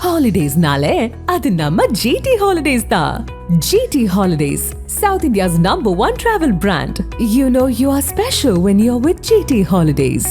Holidays-nale, adu namma GT Holidays da. GT Holidays, South India's #1 travel brand. You know you are special when you're with GT Holidays.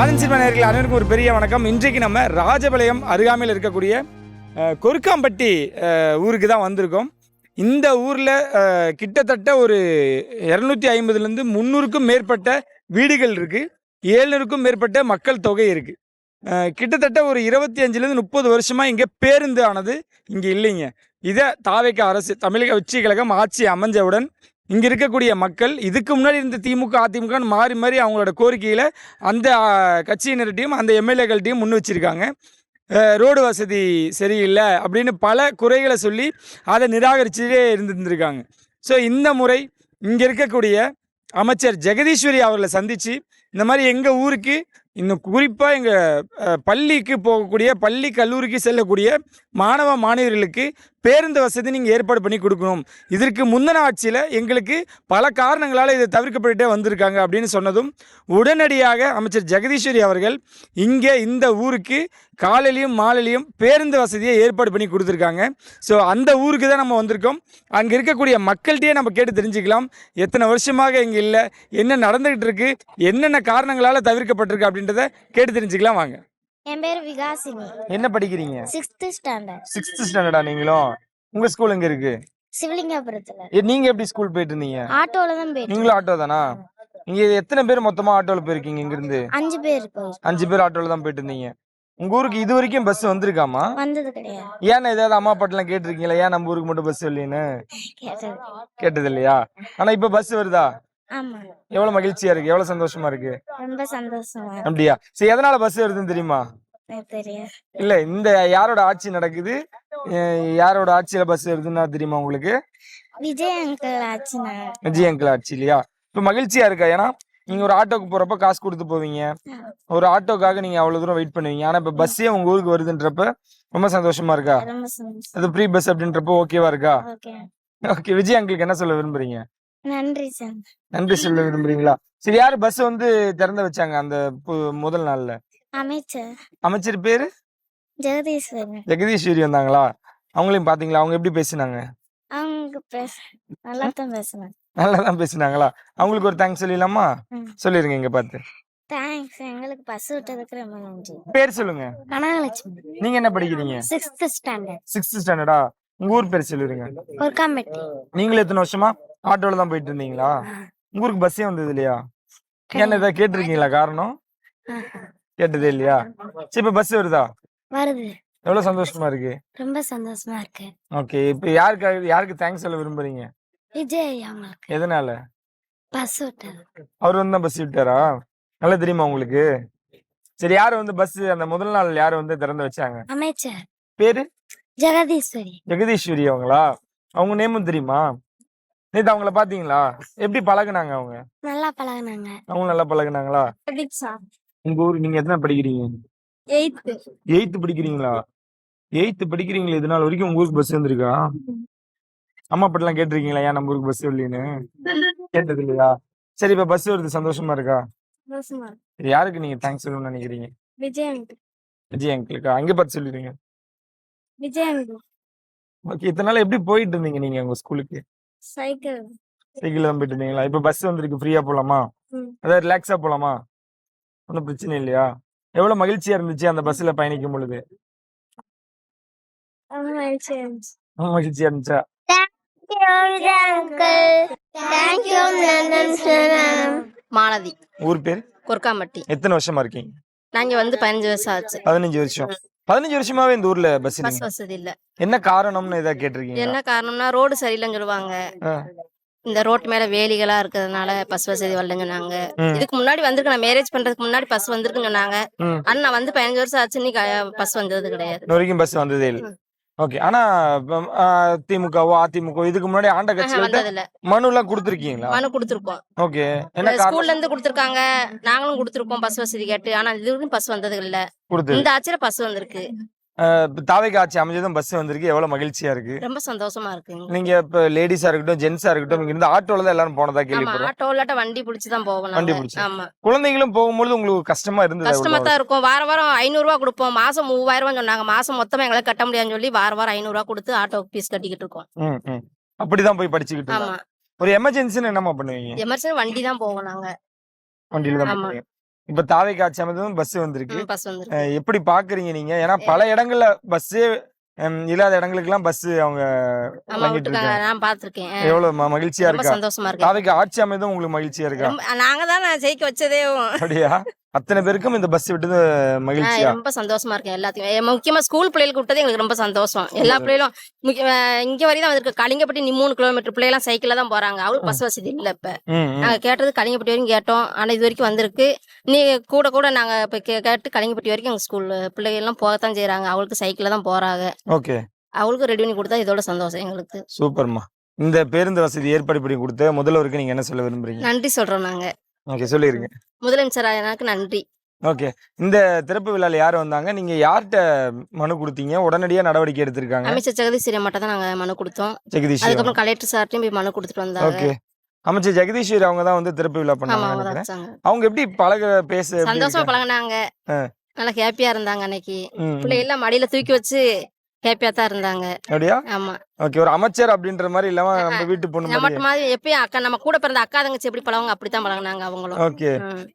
Anand cinema நேயர்கள் அனைவருக்கும் ஒரு பெரிய வணக்கம். இன்றைக்கு நம்ம ராஜபாளையம் அருகாமையில் இருக்கக்கூடிய கொருக்காம்பட்டி ஊருக்கு தான் வந்திருக்கோம். இந்த ஊரில் கிட்டத்தட்ட ஒரு 250லேருந்து 300க்கும் மேற்பட்ட வீடுகள் இருக்குது. 700க்கும் மேற்பட்ட மக்கள் தொகை இருக்குது. கிட்டத்தட்ட ஒரு 25லேருந்து 30 வருஷமாக இங்கே பேருந்து ஆனது இங்கே இல்லைங்க. இதை தாவேக அரசு தமிழக வெற்றி கழகம் ஆட்சி அமைஞ்சவுடன் இங்கே இருக்கக்கூடிய மக்கள் இதுக்கு முன்னாடி இருந்த திமுக அதிமுகன்னு மாறி மாறி அவங்களோட கோரிக்கையில் அந்த கட்சியினர்கிட்டையும் அந்த எம்எல்ஏக்கள்கிட்டையும் முன் வச்சுருக்காங்க. ரோடு வசதி சரியில்லை அப்படின்னு பல குறைகளை சொல்லி அதை நிராகரிச்சுட்டே இருந்துருக்காங்க. ஸோ இந்த முறை இங்கே இருக்கக்கூடிய அமைச்சர் ஜெகதீஸ்வரி அவர்களை சந்தித்து இந்த மாதிரி எங்கள் ஊருக்கு இன்னும் குறிப்பாக எங்கள் பள்ளிக்கு போகக்கூடிய பள்ளி கல்லூரிக்கு செல்லக்கூடிய மாணவ மாணவியர்களுக்கு பேருந்து வசதி நீங்கள் ஏற்பாடு பண்ணி கொடுக்கணும். இதற்கு முந்தின ஆட்சியில் எங்களுக்கு பல காரணங்களால் இதை தவிர்க்கப்பட்டுட்டே வந்திருக்காங்க அப்படின்னு சொன்னதும் உடனடியாக அமைச்சர் ஜெகதீஸ்வரி அவர்கள் இங்கே இந்த ஊருக்கு காலையிலையும் மாலையிலையும் பேருந்து வசதியை ஏற்பாடு பண்ணி கொடுத்துருக்காங்க. ஸோ அந்த ஊருக்கு தான் நம்ம வந்திருக்கோம். அங்கே இருக்கக்கூடிய மக்கள்கிட்டயே நம்ம கேட்டு தெரிஞ்சுக்கலாம் எத்தனை வருஷமாக இங்கே இல்லை, என்ன நடந்துகிட்டு இருக்கு, என்னென்ன காரணங்களால் தவிர்க்கப்பட்டிருக்கு அப்படின்றத கேட்டு தெரிஞ்சுக்கலாம் வாங்க. என் பேர் விகாசினி. என்ன படிக்கிறீங்க? 6th standard. 6th ஸ்டாண்டர்டா நீங்களும்? உங்க ஸ்கூல் எங்க இருக்கு? சிவலிங்கபுரத்துல. நீங்க எப்படி ஸ்கூல் போயிட்டு இருந்தீங்க? ஆட்டோல தான் போயிட்டு. நீங்களும் ஆட்டோ தானா? நீங்க எத்தனை பேர் மொத்தமா ஆட்டோல போயிருக்கீங்க இங்க இருந்து? 5 பேர் போய். 5 பேர் ஆட்டோல தான் போயிட்டு இருந்தீங்க. உங்க ஊருக்கு இது வரைக்கும் பஸ் வந்திருக்காமா? வந்தது கிடையாது. ஏன்னா ஏதாவது அம்மா பாட்டெல்லாம் கேட்டிருக்கீங்களா? ஏன் நம்ம ஊருக்கு மட்டும் பஸ் இல்லைன்னு கேட்டது இல்லையா? ஆனா இப்ப பஸ் வருதா? ஆமா. எவ்வளவு மகிழ்ச்சியா இருக்கு, எவ்வளவு சந்தோஷமா இருக்கு. ரொம்ப சந்தோஷமா. அப்படியா? சரி, எதனால பஸ் வருதுன்னு தெரியுமா? தெரியாது. இல்ல, இந்த யாரோட ஆட்சி நடக்குது, யாரோட ஆட்சியில பஸ் வருதுன்னா தெரியுமா உங்களுக்கு? விஜய் அங்கிள் ஆச்சு. விஜய் அங்கிள் ஆட்சி இல்லையா? இப்ப மகிழ்ச்சியா இருக்கா? ஏன்னா நீங்க ஒரு ஆட்டோக்கு போறப்ப காசு கொடுத்து போவீங்க, ஒரு ஆட்டோக்காக நீங்க அவ்வளவு தூரம் வெயிட் பண்ணுவீங்க. ஆனா இப்ப பஸ்ஸே உங்க ஊருக்கு வருதுன்றப்ப ரொம்ப சந்தோஷமா இருக்கா? அது ஃப்ரீ பஸ் அப்படின்றப்ப ஓகேவா இருக்கா? ஓகே. விஜய் அங்கிளுக்கு என்ன சொல்ல விரும்புறீங்க? நன்றி சார். நன்றி சொல்ல விரும்புறீங்களா? சரி, யாரு பஸ் வந்து திறந்து வச்சாங்க அந்த முதல் நாள்ல? அமைச்சர். அமைச்சர் பேரு ஜெகதீஸ்வரி. ஜெகதீஸ்வரி வந்தாங்களா? அவங்களையும் பாத்தீங்களா? அவங்க எப்படி பேசினாங்க? அவங்க நல்லா தான் பேசுனாங்க. நல்லா தான் பேசினாங்களா? அவங்களுக்கு ஒரு தேங்க்ஸ் சொல்லிடலாமா? சொல்லிருங்க இங்க பார்த்து. தேங்க்ஸ், எங்களுக்கு பஸ் விட்டதுக்கு ரொம்ப நன்றி. பேர் சொல்லுங்க. கனகலட்சுமி. நீங்க என்ன படிக்கிறீங்க? 6th standard. 6th ஸ்டாண்டர்டா? உங்க ஊர் பேர் சொல்லிருங்க. கொருக்காம்பட்டி. நீங்களும் எத்தனை வருஷமா ஆட்டோல தான் போயிட்டு இருந்தீங்களா? உங்க ஊருக்கு பஸ்ஸே வந்தது இல்லையா? என்ன ஏதாவது கேட்டிருக்கீங்களா? காரணம் கேட்டதே இல்லையா? சரி, இப்ப பஸ் வருதா? வருது. எவ்வளவு சந்தோஷமா இருக்கு. ரொம்ப சந்தோஷமா இருக்கு. ஓகே. இப்ப யாருக்கு தேங்க்ஸ் சொல்ல விரும்புறீங்க? விஜய் அவங்களுக்கு. எதனால? பஸ் விட்டாரு. அவர் வந்து பஸ் விட்டாரா? நல்லா தெரியுமா உங்களுக்கு? சரி, யாரு வந்து பஸ் அந்த முதல் நாள் யாரு வந்து திறந்து வச்சாங்க? அமைச்சர். பேரு ஜெகதீஸ்வரி. ஜெகதீஸ்வரி அவங்களா? அவங்க நேமும் தெரியுமா? நேத்து அவங்கள பாத்தீங்களா? எப்படி பழகுனாங்க அவங்க? நல்லா பழகுனாங்க. அவங்க நல்லா பழகுனாங்களா? உங்க ஊர் நீங்க எத்தனை படிக்கிறீங்க? 8th படிக்கிறீங்களா? 8th படிக்கிறீங்களா? இது நாள் வரைக்கும் உங்க ஊருக்கு பஸ் வந்திருக்கா? அம்மா பட்டெல்லாம் கேட்டிருக்கீங்களா ஏன் நம்ம ஊருக்கு பஸ் வரலன்னு? கேட்டது இல்லையா? சரி, இப்ப பஸ் வருது, சந்தோஷமா இருக்கா? சரி, யாருக்கு நீங்க தேங்க்ஸ் சொல்லணும்னு நினைக்கிறீங்க? விஜய் அங்கிள். விஜய் அங்கிளுக்கா? அங்க பார்த்து சொல்லிடுங்க. விஜய் அங்கிள். ஓகே. இத்தனை நாள் எப்படி போயிட்டு இருந்தீங்க நீங்க உங்க ஸ்கூலுக்கு? சைக்கிள் தான் போயிட்டு இருந்தீங்களா? இப்ப பஸ் வந்திருக்கு, ஃப்ரீயா போலாமா? அதாவது ரிலாக்ஸா போலாமா? ஒன்னும் பிரச்சனை இல்லையா? எவ்வளவு மகிழ்ச்சியா இருந்துச்சு அந்த பஸ்ல பயணிக்கும் பொழுது? மகிழ்ச்சியா இருந்துச்சா? மாலதி. ஊர் பேர்? கொருக்காம்பட்டி. எத்தனை வருஷமா இருக்கீங்க? நாங்க வந்து 15 வருஷம் ஆச்சு. 15 வருஷம். 15 வருஷமாவே இந்த ஊர்ல பஸ் வசதி இல்ல. என்ன காரணம்னு ஏதாவது கேட்டிருக்கீங்க? என்ன காரணம்னா ரோடு சரியில்லைன்னு சொல்லுவாங்க. இந்த ரோட்டு மேல வேலிகளா இருக்கிறதுனால பஸ் வசதி வரலன்னு சொன்னாங்க. ம். இதுக்கு முன்னாடி வந்திருக்கு, நான் மேரேஜ் பண்றதுக்கு முன்னாடி பஸ் வந்திருக்குன்னு சொன்னாங்க. ம். ஆனா நான் வந்து 15 வருஷம் ஆச்சு, இன்னைக்கு பஸ் வந்தது கிடையாது. இன்ன வரைக்கும் பஸ் வந்ததே இல்ல. ஓகே. ஆனா திமுகவோ அதிமுக இதுக்கு முன்னாடி ஆண்ட கட்சிகள்ட்ட வந்தது இல்ல. மனு எல்லாம் கொடுத்திருக்கீங்களா? மனு கொடுத்துருக்கோம். ஓகே. என்ன காரணம் ஸ்கூல்ல இருந்து கொடுத்துருக்காங்க, நாங்களும் கொடுத்துருக்கோம் பஸ் வசதி கேட்டு. ஆனா இது வரைக்கும் பஸ் வந்தது இல்ல. கொடுத்தது? இந்த ஆட்சியில பஸ் வந்திருக்கு. தாவேக்கா ஆட்சி அமைஞ்சதும் பஸ் வந்திருக்கு. எவ்வளவு மகிழ்ச்சியா இருக்கு. ரொம்ப சந்தோஷமா இருக்குங்க. நீங்க இப்ப லேடிஸா இருக்கட்டும் ஜென்ஸா இருக்கட்டும் இங்க இருந்து ஆட்டோல தான் எல்லாரும் போனதா ஆமா, கேள்விப்படுறோம். ஆட்டோ இல்லாட்ட வண்டி பிடிச்சுதான் போகணும். வண்டி பிடிச்சு. ஆமா, குழந்தைகளும் போகும்போது உங்களுக்கு கஷ்டமா இருந்தது? கஷ்டமா தான் இருக்கும். வாரம் வாரம் 500 ரூபா கொடுப்போம். மாசம் 3000 சொன்னாங்க. மாசம் மொத்தமா எங்களால கட்ட முடியாதுன்னு சொல்லி வாரம் வாரம் 500 ரூபா கொடுத்து ஆட்டோ ஃபீஸ் கட்டிக்கிட்டு இருக்கோம். அப்படிதான் போய் படிச்சுக்கிட்டு ஆமா, இருந்தாங்க. ஒரு எமர்ஜென்சின்னு என்னமா பண்ணுவீங்க? எமர்ஜென்சி வண்டி தான் போவோம் நாங்க. வண்டியில தான் ஆமா. போவீங்க. இப்ப தாவேக்கா ஆட்சி அமைஞ்சதும் பஸ் வந்திருக்கு. பஸ் வந்திருக்கு. எப்படி பாக்குறீங்க நீங்க? ஏன்னா பல இடங்கள்ல பஸ்ஸே இல்லாத இடங்களுக்கு எல்லாம் பஸ் அவங்க ஆமா, வழங்கிட்டு விட்டுருக்காங்க. இருக்காங்க. நான் பாத்துருக்கேன். எவ்வளவு மகிழ்ச்சியா ரொம்ப இருக்கா? சந்தோஷமா இருக்கு. தாவேக்கா ஆட்சி அமைந்ததும் உங்களுக்கு மகிழ்ச்சியா இருக்கா? நாங்க தான் நான் ஜெயிக்க வச்சதே. அப்படியா? அத்தனை பேருக்கும் இந்த பஸ் விட்டது மகிழ்ச்சியா? ரொம்ப சந்தோஷமா இருக்கேன் எல்லாத்தையும். முக்கியமா ஸ்கூல் பிள்ளைகளுக்கு விட்டது எங்களுக்கு ரொம்ப சந்தோஷம். எல்லா பிள்ளைகளும் இங்க வரையும் தான் வந்திருக்கு. கலிங்கப்பட்டி 3 கிலோமீட்டர் பிள்ளைலாம் சைக்கிள்ல தான் போறாங்க. அவங்களுக்கு பஸ் வசதி இல்ல. இப்ப நாங்க கேட்டது கலிங்கப்பட்டி வரைக்கும் கேட்டோம். ஆனா இது வரைக்கும் வந்திருக்கு. நீ கூட கூட நாங்க இப்ப கேட்டு கலிங்கப்பட்டி வரைக்கும் எங்க ஸ்கூல் பிள்ளைகள் எல்லாம் போகத்தான் செய்யறாங்க. அவங்களுக்கு சைக்கிள்ல தான் போறாங்க. ஓகே. அவங்களுக்கு ரெடி பண்ணி கொடுத்தா இதோட சந்தோஷம் எங்களுக்கு. சூப்பர்மா. இந்த பேருந்து வசதி ஏற்பாடு பண்ணி கொடுத்த முதல்வருக்கு நீங்க என்ன சொல்ல விரும்புறீங்க? நன்றி சொல்றோம் நாங்க. ஓகே, சொல்லிருங்க. முதலமைச்சர் எனக்கு நன்றி. ஓகே. இந்த திறப்பு விழால யார் வந்தாங்க? நீங்க யார்கிட்ட மனு கொடுத்தீங்க? உடனடியா நடவடிக்கை எடுத்திருக்காங்க? அமைச்சர் ஜெகதீஸ்வரி மட்டும் தான் நாங்க மனு கொடுத்தோம். ஜெகதீஷ். அதுக்கப்புறம் கலெக்டர் சார்ட்டையும் போய் மனு கொடுத்துட்டு வந்தாங்க. ஓகே. அமைச்சர் ஜெகதீஸ்வரி அவங்க தான் வந்து திறப்பு விழா ஆமா, பண்ணாங்க அவங்க நினைக்கிறேன். வச்சாங்க. அவங்க எப்படி பேச எப்படி சந்தோஷமா இருக்காங்க? பழகுனாங்க. நல்லா ஹாப்பியா இருந்தாங்க அன்னைக்கு. ம். பிள்ளை எல்லாம் மடியில தூக்கி வச்சு ஹாப்பியா தான் இருந்தாங்க. அப்படியா? ஆமா. ஓகே. ஒரு அமைச்சர் அப்படின்ற மாதிரி இல்லாம நம்ம வீட்டு பொண்ணு நம்ம மாதிரி. மாதிரி எப்பயும் அக்கா, நம்ம கூட பிறந்த அக்கா தங்கச்சி எப்படி பழகுவாங்க அப்படித்தான் பழகுனாங்க அவங்களும். ஓகே.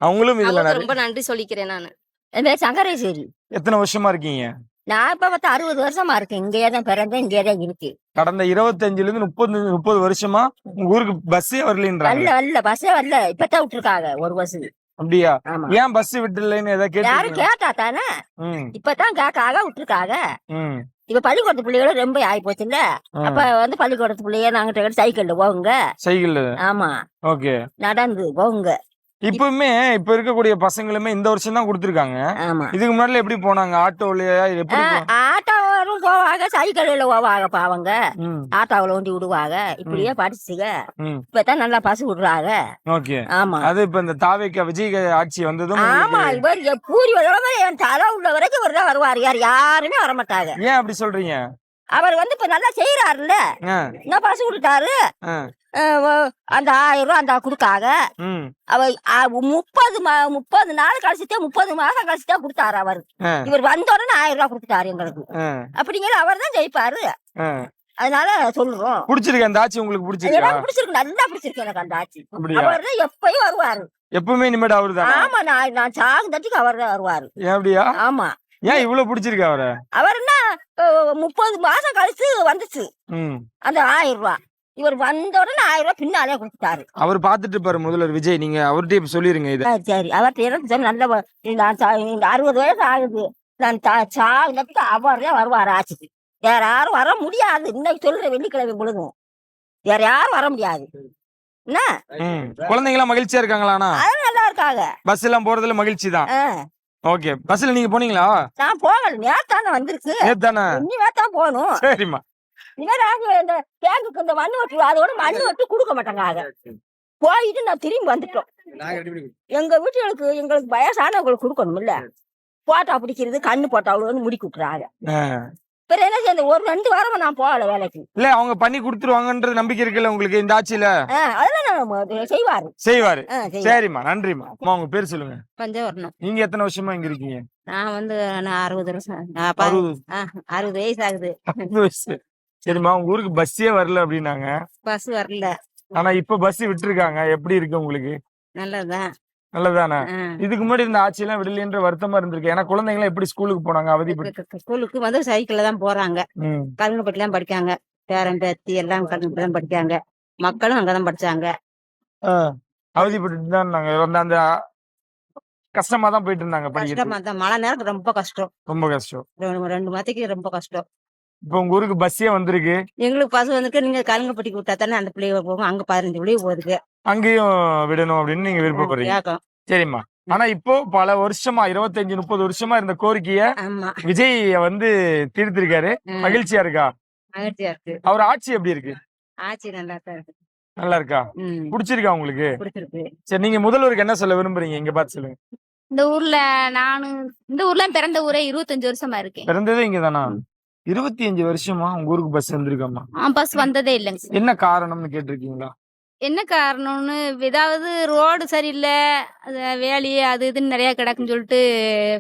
அவங்களும் இதுல அவங்களுக்கு நிறைய ரொம்ப நன்றி சொல்லிக்கிறேன் நானு. என் பேர் சங்கரேஸ்வரி. எத்தனை வருஷமா இருக்கீங்க? நான் இப்ப 60 வருஷமா இருக்கேன். இங்கேயே தான் பிறந்தேன், இங்கேயே தான் இருக்கு. கடந்த 25ல இருந்து 30 வருஷமா உங்க ஊருக்கு பஸ்ஸே வரலன்றாங்க. வரல பஸ்ஸே வரல. இப்பதான் விட்டுருக்காங்க ஒரு பஸ். அப்படியா? ஆமா. ஏன் பஸ் விட்டுலன்னு ஏதாவது யாரும் கேட்டீங்களா? கேட்டா தானே ம். இப்பதான் கேட்காக விட்டுருக்காங்க. ம். இப்ப பள்ளிக்கூடத்து பிள்ளைகளும் ரொம்ப ஆகி போச்சு இல்ல. அப்ப வந்து பள்ளிக்கூடத்து பிள்ளைய நாங்க சைக்கிள்ல போகுங்க. சைக்கிள். ஆமா, ஓகே. நடந்து போகுங்க. இப்பவுமே இப்ப இருக்கக்கூடிய பசங்களுமே இந்த வருஷம் தான் கொடுத்திருக்காங்க. ஆமா, இதுக்கு முன்னாடி எப்படி போனாங்க? ஆட்டோலயா? எப்படி ஆட்டோவும் போவாங்க, சைக்கிள்ல போவாங்க. பாவங்க ம். ஆட்டோவில் ஒண்டி விடுவாங்க. இப்படியே படிச்சுங்க. ம். இப்பதான் நல்லா பஸ் விடுறாங்க. ஓகே. ஆமா அது இப்ப இந்த தாவேக்கா விஜய் ஆட்சி வந்ததும் ஆமா, உங்களுக்கு- இவர் பூரி விளம்பரம் என் தலை உள்ள வரைக்கும் இவர் தான் வருவார். யாருமே வரமாட்டாங்க. ஏன் அப்படி சொல்றீங்க? அவர் வந்து இப்ப நல்லா செய்யறாருல்ல. ஆ, என்ன பசு விட்டுட்டாரு. ஆ, அந்த 1000 ரூபா அந்த கொடுக்காக. ம், அவர் 30 நாள் கழிச்சுட்டே 30 மாசம் கழிச்சுட்டே கொடுத்தாரு அவர். ஆ, இவர் வந்த உடனே 1000 ரூபா கொடுத்துட்டாரு எங்களுக்கு. ஆ, அப்படிங்கிற அவர் தான் ஜெயிப்பாரு. ஆ. அதனால சொல்றோம். பிடிச்சிருக்கு அந்த ஆட்சி உங்களுக்கு பிடிச்சிருக்கா? எனக்கு பிடிச்சிருக்கு, நல்லா பிடிச்சிருக்கு எனக்கு அந்த ஆட்சி. அப்படியா? அவர் தான் எப்பயும் வருவாரு. எப்பவுமே இனிமேட்டு அவருதான். ஆமா, நான் சாகுந்தட்டுக்கு அவர் தான் வருவாரு. ஏன் அப்படியா? ஆமா, ஏன் இவ்வளவு பிடிச்சிருக்கு அவரை? அவர்னா 30 மாசம் கழிச்சு வந்துச்சு ம். அந்த 1000 ரூபா. இவர் வந்த உடனே 1000 ரூபா பின்னாலே கொடுத்துட்டாரு. அவர் பாத்துட்டு இருப்பாரு முதல்வர் விஜய். நீங்க அவர்கிட்ட இப்ப சொல்லிருங்க இத. சரி, அவர்கிட்ட எனக்கு சொன்ன நல்ல நான் 60 வயசு ஆகுது. நான் சாகுந்தட்டுக்கு அவர் தான் வருவாரு ஆட்சிக்கு. வேற யாரும் வர முடியாது. இன்னைக்கு சொல்ற வெள்ளிக்கிழமை முழுதும் வேற யாரும் வர முடியாது. என்ன ம். குழந்தைங்க எல்லாம் மகிழ்ச்சியா இருக்காங்களாண்ணா? நல்லா இருக்காங்க. பஸ் எல்லாம் போறதுல மகிழ்ச்சி தான். ஓகே. பஸ்ல நீங்க போனீங்களா? நான் போகல, நேத்தான வந்திருக்கு. நேத்தானே? இனிமே தான் போகணும். சரிம்மா. இவராக இந்த பேங்குக்கு இந்த மண்ணு வெட்டு, அதோட மண்ணு வெட்டு கொடுக்க மாட்டாங்க. போயிட்டு நான் திரும்பி வந்துட்டோம். எங்க வீட்டுகளுக்கு எங்களுக்கு வயசானவங்களுக்கு கொடுக்கணும் இல்ல. போட்டா பிடிக்கிறது, கண்ணு போட்டா அவ்வளோன்னு முடி குட்டுறாங்க. பிறகு என்ன செய்ய, ஒரு 2 வாரமா நான் போகல வேலைக்கு. இல்ல அவங்க பண்ணி கொடுத்துருவாங்கன்ற நம்பிக்கை இருக்குல்ல உங்களுக்கு இந்த ஆட்சியில? அதெல்லாம் செய்வாரு. செய்வாரு. செய்வாரு. சரிம்மா, நன்றிம்மா. அம்மா உங்க பேர் சொல்லுங்க. பஞ்சவர்ணம். நீங்க எத்தனை வருஷமா இங்க இருக்கீங்க? நான் வந்து 60 வருஷம். 60 வயசு ஆகுது. 60 வயசு. சரிம்மா, உங்க ஊருக்கு பஸ்ஸே வரல அப்படின்னாங்க. பஸ் வரல. ஆனா இப்ப பஸ் விட்டுருக்காங்க. எப்படி இருக்கு உங்களுக்கு? நல்லதுதான். நல்லதானே? இதுக்கு முன்னாடி இந்த ஆட்சி எல்லாம் விடலன்ற வருத்தமா இருந்திருக்கு. ஏன்னா குழந்தைங்க எல்லாம் எப்படி ஸ்கூலுக்கு போனாங்க? அவதிப்பட்டு. ஸ்கூலுக்கு வந்து சைக்கிள்ல தான் போறாங்க. ம். கல்லுப்பட்டி தான் படிக்காங்க. பேரன் பேத்தி எல்லாம் கல்லுப்பட்டி தான் படிக்காங்க. மக்களும் அங்கதான் படிச்சாங்க. அவதிப்பட்டு தான் நாங்க அந்த கஷ்டமா தான் போயிட்டு இருந்தாங்க படிக்கிறது. கஷ்டமா தான். மழை நேரம் ரொம்ப கஷ்டம். ரொம்ப கஷ்டம். 2 மாதத்துக்கு ரொம்ப கஷ்டம். இப்போ உங்க ஊருக்கு பஸ்ஸே வந்திருக்கு, எங்களுக்கு பஸ் வந்துருக்கு, நீங்க கலங்கப்பட்டி விட்டா தானே அந்த பிள்ளைங்க போகும். அங்க 15 பிள்ளைங்க போகுதுக்கு. அங்கேயும் விடணும் அப்படின்னு நீங்க விருப்பப்படுறீங்க. கேட்கும். சரிம்மா. ஆனா இப்போ பல வருஷமா 25-30 வருஷமா இருந்த கோரிக்கைய ஆமா. விஜய் வந்து தீர்த்திருக்காரு. மகிழ்ச்சியா இருக்கா? மகிழ்ச்சியா இருக்கு. அவர் ஆட்சி எப்படி இருக்கு? ஆட்சி நல்லா தான் இருக்கு. நல்லா இருக்கா? ம். பிடிச்சிருக்கா உங்களுக்கு? பிடிச்சிருக்கு. சரி, நீங்க முதல்வருக்கு என்ன சொல்ல விரும்புறீங்க? இங்க பார்த்து சொல்லுங்க. இந்த ஊர்ல இந்த ஊர்ல பிறந்த ஊரே 25 வருஷமா இருக்கேன். பிறந்ததே இங்கதானா? 25 வருஷமா உங்க ஊருக்கு பஸ் வந்திருக்காமா? பஸ் வந்ததே இல்லைங்க சார். என்ன காரணம்னு கேட்டிருக்கீங்களா? என்ன காரணம்னு ஏதாவது ரோடு சரியில்லை, வேலி அது இதுன்னு நிறைய கிடக்குன்னு சொல்லிட்டு